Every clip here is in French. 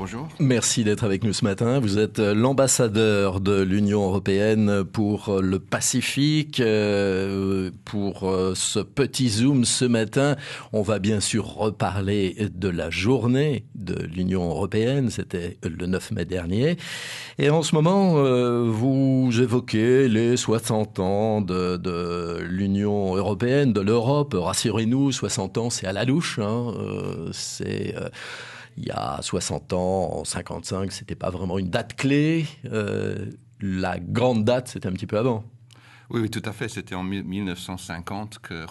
Bonjour. Merci d'être avec nous ce matin. Vous êtes l'ambassadeur de l'Union européenne pour le Pacifique. Pour ce petit zoom ce matin, on va bien sûr reparler de la journée de l'Union européenne. C'était le 9 mai dernier. Et en ce moment, vous évoquez les 60 ans de l'Union européenne, de l'Europe. Rassurez-nous, 60 ans, c'est à la louche. Il y a 60 ans, en 55, c'était pas vraiment une date clé. La grande date, c'était un petit peu avant. Oui, tout à fait. C'était en 1950 que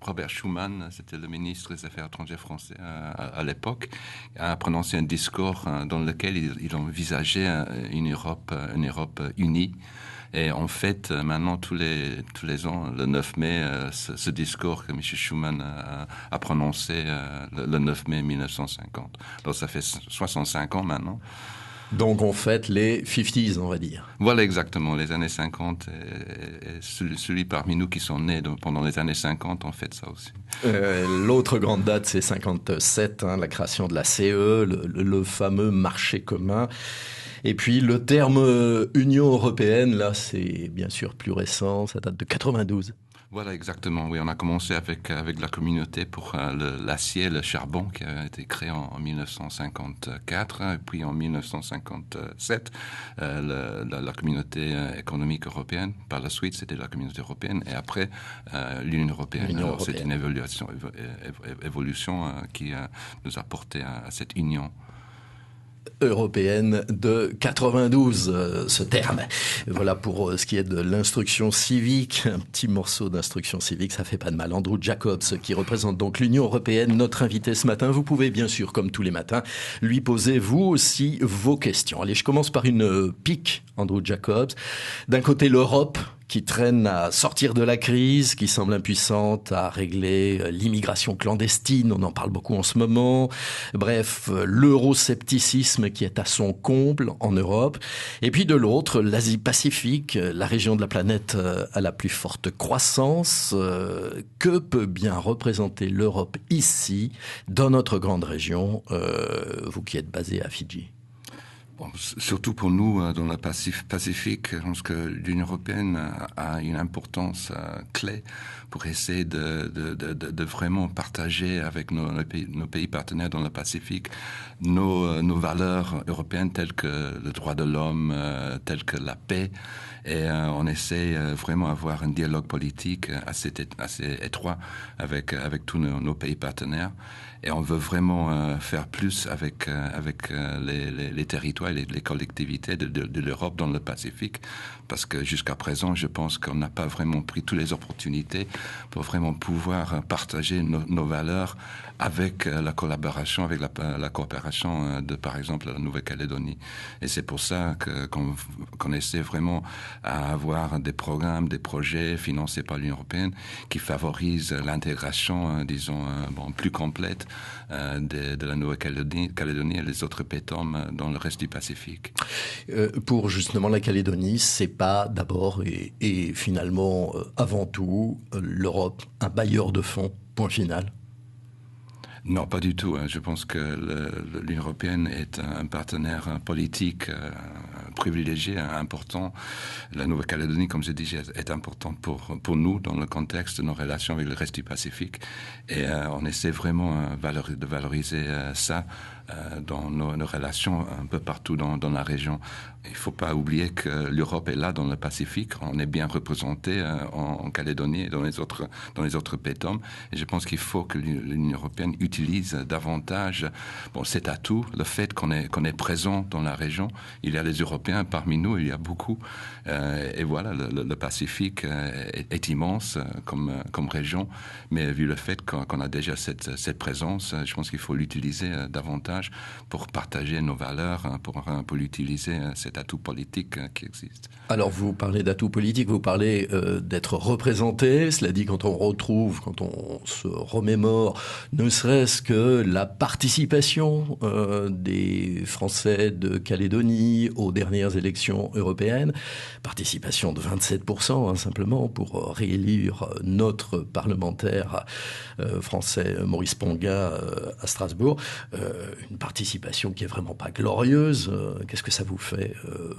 Robert Schuman, c'était le ministre des Affaires étrangères français à l'époque, a prononcé un discours dans lequel il envisageait une Europe unie. Et en fait, maintenant, tous les ans, le 9 mai, ce discours que M. Schuman a prononcé le 9 mai 1950. Donc, ça fait 65 ans maintenant. Donc, on fête les 50s, on va dire. Voilà, exactement. Les années 50, et celui parmi nous qui sont nés pendant les années 50, on fête ça aussi. L'autre grande date, c'est 57, la création de la CE, le fameux marché commun. Et puis le terme Union européenne, là, c'est bien sûr plus récent, ça date de 92. Voilà, exactement. Oui, on a commencé avec la communauté pour l'acier, le charbon, qui a été créé en 1954, et puis en 1957, la communauté économique européenne. Par la suite, c'était la communauté européenne, et après, l'Union européenne. Alors, c'est une évolution qui nous a porté à cette union européenne de 92, ce terme. Voilà pour ce qui est de l'instruction civique. Un petit morceau d'instruction civique, ça fait pas de mal. Andrew Jacobs, qui représente donc l'Union européenne, notre invité ce matin. Vous pouvez bien sûr, comme tous les matins, lui poser vous aussi vos questions. Allez, je commence par une pique, Andrew Jacobs. D'un côté, l'Europe, qui traîne à sortir de la crise, qui semble impuissante à régler l'immigration clandestine, on en parle beaucoup en ce moment. Bref, l'euroscepticisme qui est à son comble en Europe. Et puis de l'autre, l'Asie-Pacifique, la région de la planète à la plus forte croissance. Que peut bien représenter l'Europe ici, dans notre grande région, vous qui êtes basé à Fidji? Bon, surtout pour nous, dans le Pacifique, je pense que l'Union européenne a une importance clé pour essayer de vraiment partager avec nos pays partenaires dans le Pacifique nos valeurs européennes telles que le droit de l'homme, telles que la paix. Et on essaie vraiment d'avoir un dialogue politique assez étroit avec tous nos pays partenaires. Et on veut vraiment faire plus avec les territoires et les collectivités de l'Europe dans le Pacifique. Parce que jusqu'à présent, je pense qu'on n'a pas vraiment pris toutes les opportunités pour vraiment pouvoir partager nos valeurs avec la collaboration, avec la coopération de, par exemple, la Nouvelle-Calédonie. Et c'est pour ça qu'on essaie vraiment à avoir des programmes, des projets financés par l'Union européenne qui favorisent l'intégration, disons, plus complète de la Nouvelle-Calédonie et les autres PETOM dans le reste du Pacifique. Pour justement la Calédonie, c'est pas d'abord et finalement avant tout l'Europe un bailleur de fonds, point final? Non, pas du tout. Je pense que l'Union européenne est un partenaire politique privilégié, important. La Nouvelle-Calédonie, comme je dis, est importante pour nous dans le contexte de nos relations avec le reste du Pacifique. Et on essaie vraiment de valoriser ça dans nos relations un peu partout dans la région. Il ne faut pas oublier que l'Europe est là dans le Pacifique. On est bien représenté en Calédonie et dans les autres PETOM. Et je pense qu'il faut que l'Union européenne utilise davantage cet atout, le fait qu'on est présent dans la région. Il y a les Européens parmi nous, il y a beaucoup. Et voilà, le Pacifique est immense comme région. Mais vu le fait qu'on a déjà cette présence, je pense qu'il faut l'utiliser davantage pour partager nos valeurs, pour l'utiliser cet atout politique qui existe. Alors vous parlez d'atout politique, vous parlez d'être représenté. Cela dit, quand on se remémore, ne serait-ce que la participation des Français de Calédonie aux dernières élections européennes, participation de 27%, simplement pour réélire notre parlementaire français Maurice Ponga à Strasbourg. une participation qui est vraiment pas glorieuse. Qu'est-ce que ça vous fait,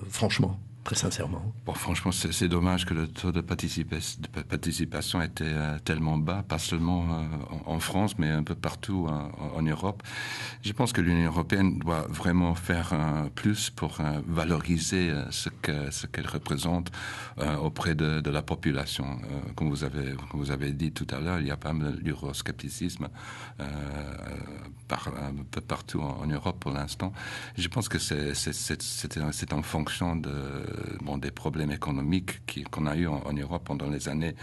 franchement, très sincèrement? Bon, franchement, c'est dommage que le taux de participation était tellement bas, pas seulement en France, mais un peu partout en Europe. Je pense que l'Union européenne doit vraiment faire plus pour valoriser ce qu'elle représente auprès de la population. Comme vous avez dit tout à l'heure, il y a pas mal d'euroscepticisme un peu partout en Europe pour l'instant. Je pense que c'est en fonction des problèmes économiques qu'on a eu en Europe pendant les années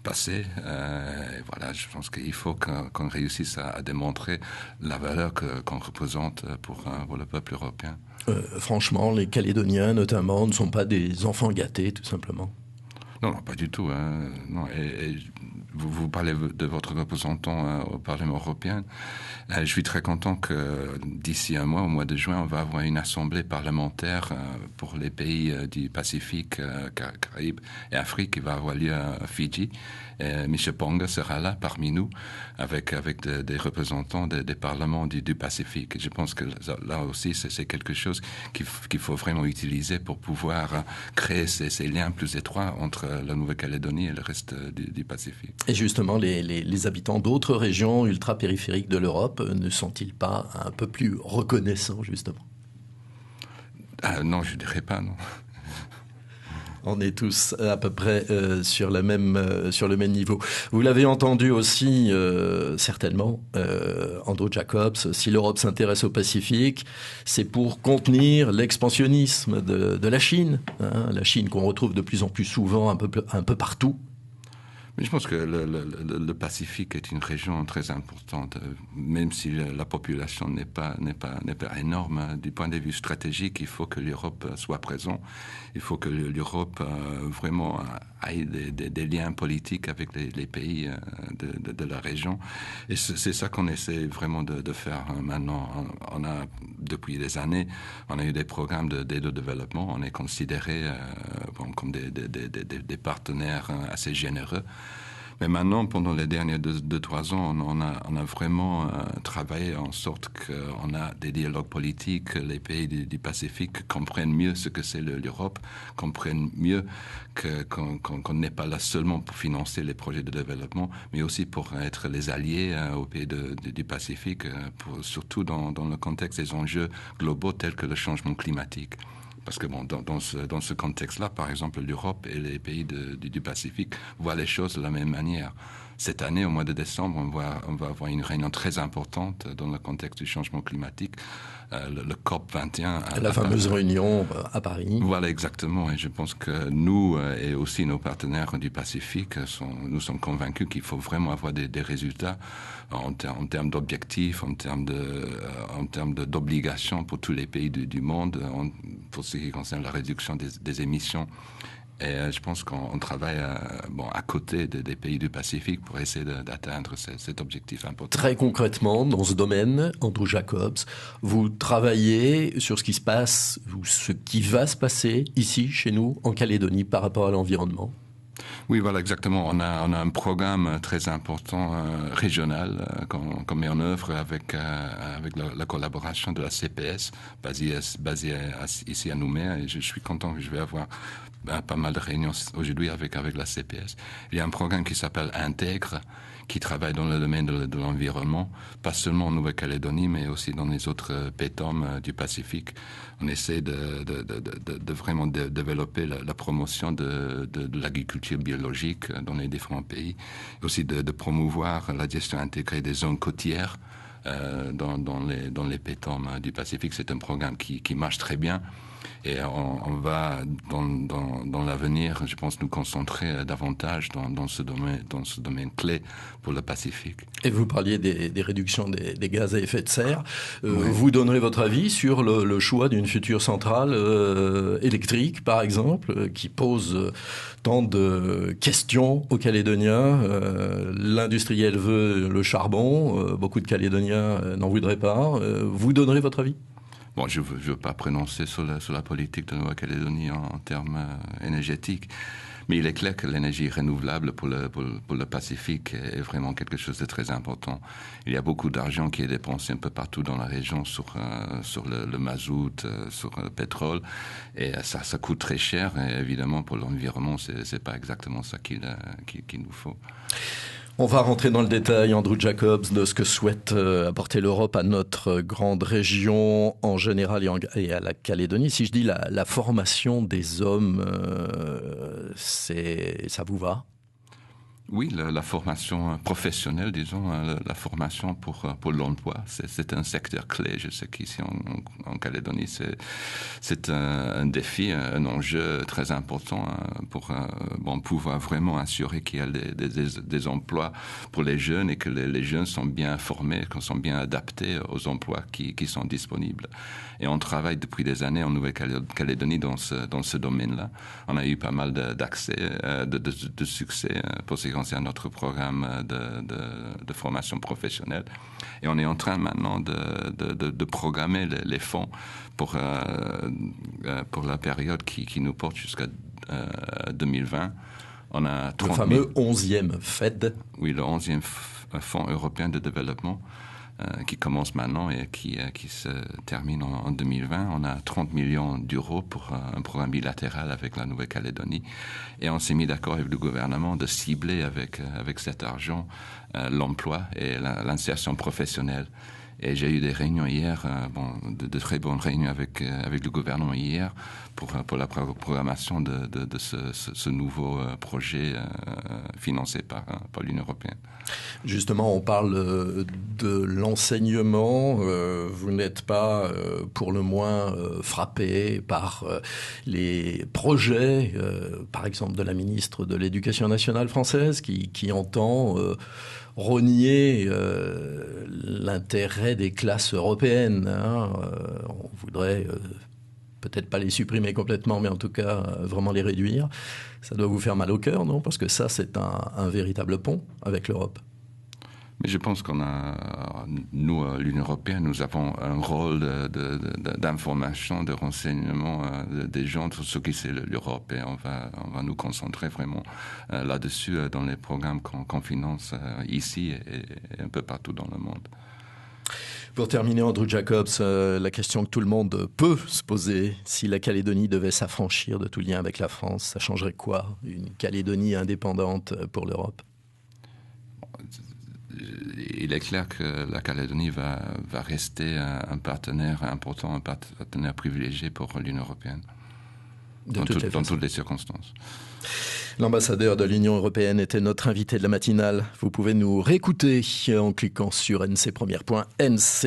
passées. Et voilà, je pense qu'il faut qu'on réussisse à démontrer la valeur qu'on représente pour le peuple européen. Franchement, les Calédoniens, notamment, ne sont pas des enfants gâtés, tout simplement. Non, pas du tout. Non, et vous parlez de votre représentant au Parlement européen. Je suis très content que d'ici un mois, au mois de juin, on va avoir une assemblée parlementaire pour les pays du Pacifique, Caraïbes et Afrique qui va avoir lieu à Fidji. M. Ponga sera là parmi nous avec des représentants des parlements du Pacifique. Et je pense que là aussi, c'est quelque chose qu'il faut vraiment utiliser pour pouvoir créer ces liens plus étroits entre la Nouvelle-Calédonie et le reste du Pacifique. Et justement, les habitants d'autres régions ultra-périphériques de l'Europe ne sont-ils pas un peu plus reconnaissants, justement? Non, je ne dirais pas, non. On est tous à peu près sur le même niveau. Vous l'avez entendu aussi, certainement, Andrew Jacobs, si l'Europe s'intéresse au Pacifique, c'est pour contenir l'expansionnisme de la Chine. La Chine qu'on retrouve de plus en plus souvent un peu partout. Mais je pense que le Pacifique est une région très importante, même si la population n'est pas énorme. Du point de vue stratégique, il faut que l'Europe soit présente. Il faut que l'Europe vraiment ait des liens politiques avec les pays de la région. Et c'est ça qu'on essaie vraiment de faire maintenant. On a, depuis des années, on a eu des programmes d'aide au développement. On est considéré comme des partenaires assez généreux. Mais maintenant, pendant les derniers 2-3 ans, on a vraiment travaillé en sorte qu'on a des dialogues politiques. Les pays du Pacifique comprennent mieux ce que c'est l'Europe, comprennent mieux qu'on n'est pas là seulement pour financer les projets de développement, mais aussi pour être les alliés aux pays du Pacifique, surtout dans le contexte des enjeux globaux tels que le changement climatique. Parce que dans ce contexte-là, par exemple, l'Europe et les pays du Pacifique voient les choses de la même manière. Cette année, au mois de décembre, on va avoir une réunion très importante dans le contexte du changement climatique, le COP21. La fameuse réunion à Paris. Voilà, exactement. Et je pense que nous et aussi nos partenaires du Pacifique nous sommes convaincus qu'il faut vraiment avoir des résultats en termes d'objectifs, en termes d'obligations pour tous les pays du monde, pour ce qui concerne la réduction des émissions. Et je pense qu'on travaille à côté des pays du Pacifique pour essayer d'atteindre cet objectif important. Très concrètement, dans ce domaine, Andrew Jacobs, vous travaillez sur ce qui se passe ou ce qui va se passer ici, chez nous, en Calédonie, par rapport à l'environnement. Oui, voilà, exactement. On a un programme très important régional qu'on met en œuvre avec la collaboration de la CPS, basée ici à Nouméa. Et je suis content que je vais avoir pas mal de réunions aujourd'hui avec la CPS. Il y a un programme qui s'appelle Intègre, qui travaille dans le domaine de l'environnement, pas seulement en Nouvelle-Calédonie, mais aussi dans les autres PETOM du Pacifique. On essaie de vraiment développer la promotion de l'agriculture biologique dans les différents pays, et aussi de promouvoir la gestion intégrée des zones côtières dans les PETOM du Pacifique. C'est un programme qui marche très bien. Et on va, dans l'avenir, je pense, nous concentrer davantage dans ce domaine clé pour le Pacifique. Et vous parliez des réductions des gaz à effet de serre. Oui. Vous donnerez votre avis sur le choix d'une future centrale électrique, par exemple, qui pose tant de questions aux Calédoniens. L'industriel veut le charbon, beaucoup de Calédoniens n'en voudraient pas. Vous donnerez votre avis ? Bon, je veux pas prononcer sur la politique de Nouvelle-Calédonie en termes énergétiques, mais il est clair que l'énergie renouvelable pour le Pacifique est vraiment quelque chose de très important. Il y a beaucoup d'argent qui est dépensé un peu partout dans la région sur le mazout, sur le pétrole, et ça coûte très cher. Et évidemment, pour l'environnement, c'est pas exactement ça qu'il nous faut. On va rentrer dans le détail, Andrew Jacobs, de ce que souhaite apporter l'Europe à notre grande région en général et à la Calédonie. Si je dis la formation des hommes, ça vous va ? Oui, la formation professionnelle, disons, la formation pour l'emploi, c'est un secteur clé. Je sais qu'ici en Calédonie, c'est un défi, un enjeu très important pour pouvoir vraiment assurer qu'il y a des emplois pour les jeunes et que les jeunes sont bien formés, qu'ils sont bien adaptés aux emplois qui sont disponibles. Et on travaille depuis des années en Nouvelle-Calédonie dans ce domaine-là. On a eu pas mal d'accès, de succès pour ce qui concerne notre programme de formation professionnelle. Et on est en train maintenant de programmer les fonds pour la période qui nous porte jusqu'à 2020. On a le fameux 11e FED. Oui, le 11e Fonds européen de développement qui commence maintenant et qui se termine en 2020. On a 30 millions d'euros pour un programme bilatéral avec la Nouvelle-Calédonie. Et on s'est mis d'accord avec le gouvernement de cibler avec cet argent l'emploi et l'insertion professionnelle. Et j'ai eu des réunions hier, de très bonnes réunions avec le gouvernement hier pour la programmation de ce nouveau projet financé par l'Union européenne. Justement, on parle de l'enseignement. Vous n'êtes pas, pour le moins, frappé par les projets, par exemple, de la ministre de l'Éducation nationale française qui entend renier l'intérêt des classes européennes. On voudrait peut-être pas les supprimer complètement, mais en tout cas vraiment les réduire. Ça doit vous faire mal au cœur, non ? Parce que ça, c'est un véritable pont avec l'Europe. Mais je pense nous, l'Union européenne, nous avons un rôle d'information, de renseignement des gens sur ce qui c'est l'Europe. Et on va nous concentrer vraiment là-dessus dans les programmes qu'on finance ici et un peu partout dans le monde. Pour terminer, Andrew Jacobs, la question que tout le monde peut se poser, si la Calédonie devait s'affranchir de tout lien avec la France, ça changerait quoi ? Une Calédonie indépendante pour l'Europe ? Il est clair que la Calédonie va rester un partenaire important, un partenaire privilégié pour l'Union européenne, dans toutes les circonstances. L'ambassadeur de l'Union européenne était notre invité de la matinale. Vous pouvez nous réécouter en cliquant sur ncpremière.nc.